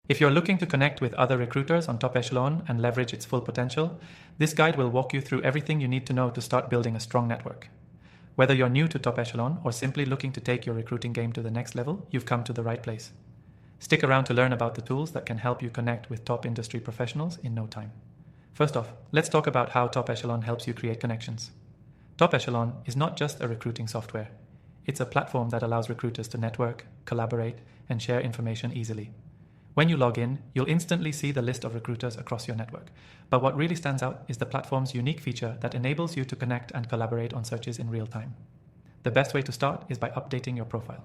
If you're looking to connect with other recruiters on Top Echelon and leverage its full potential, this guide will walk you through everything you need to know to start building a strong network. Whether you're new to Top Echelon or simply looking to take your recruiting game to the next level, you've come to the right place. Stick around to learn about the tools that can help you connect with top industry professionals in no time. First off, let's talk about how Top Echelon helps you create connections. Top Echelon is not just a recruiting software. It's a platform that allows recruiters to network, collaborate, and share information easily. When you log in, you'll instantly see the list of recruiters across your network. But what really stands out is the platform's unique feature that enables you to connect and collaborate on searches in real time. The best way to start is by updating your profile.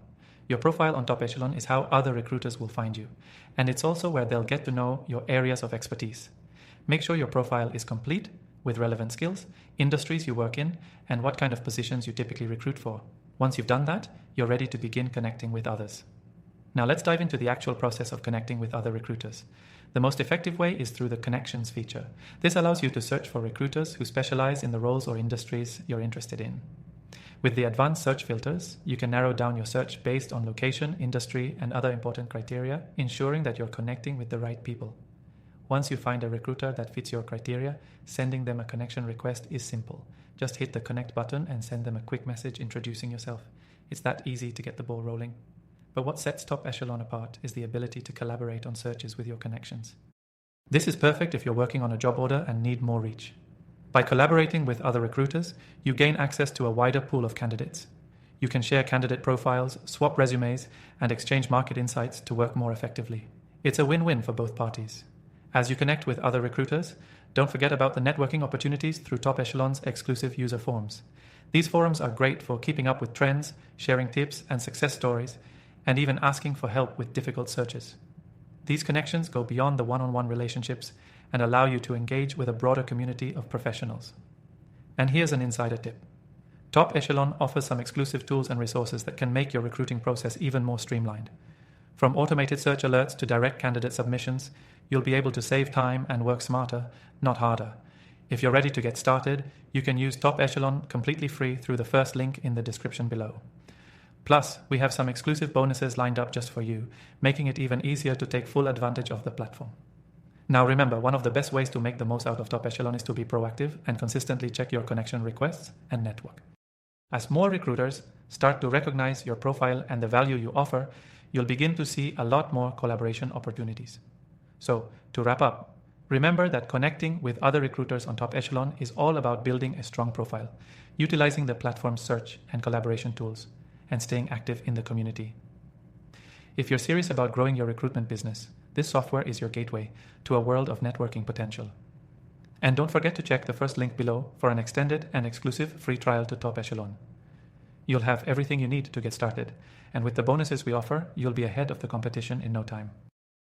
Your profile on Top Echelon is how other recruiters will find you, and it's also where they'll get to know your areas of expertise. Make sure your profile is complete with relevant skills, industries you work in, and what kind of positions you typically recruit for. Once you've done that, you're ready to begin connecting with others. Now let's dive into the actual process of connecting with other recruiters. The most effective way is through the Connections feature. This allows you to search for recruiters who specialize in the roles or industries you're interested in. With the advanced search filters, you can narrow down your search based on location, industry, and other important criteria, ensuring that you're connecting with the right people. Once you find a recruiter that fits your criteria, sending them a connection request is simple. Just hit the connect button and send them a quick message introducing yourself. It's that easy to get the ball rolling. But what sets Top Echelon apart is the ability to collaborate on searches with your connections. This is perfect if you're working on a job order and need more reach. By collaborating with other recruiters, you gain access to a wider pool of candidates. You can share candidate profiles, swap resumes, and exchange market insights to work more effectively. It's a win-win for both parties. As you connect with other recruiters, don't forget about the networking opportunities through Top Echelon's exclusive user forums. These forums are great for keeping up with trends, sharing tips and success stories, and even asking for help with difficult searches. These connections go beyond the one-on-one relationships and allow you to engage with a broader community of professionals. And here's an insider tip. Top Echelon offers some exclusive tools and resources that can make your recruiting process even more streamlined. From automated search alerts to direct candidate submissions, you'll be able to save time and work smarter, not harder. If you're ready to get started, you can use Top Echelon completely free through the first link in the description below. Plus, we have some exclusive bonuses lined up just for you, making it even easier to take full advantage of the platform. Now remember, one of the best ways to make the most out of Top Echelon is to be proactive and consistently check your connection requests and network. As more recruiters start to recognize your profile and the value you offer, you'll begin to see a lot more collaboration opportunities. So, to wrap up, remember that connecting with other recruiters on Top Echelon is all about building a strong profile, utilizing the platform's search and collaboration tools, and staying active in the community. If you're serious about growing your recruitment business, this software is your gateway to a world of networking potential. And don't forget to check the first link below for an extended and exclusive free trial to Top Echelon. You'll have everything you need to get started, and with the bonuses we offer, you'll be ahead of the competition in no time.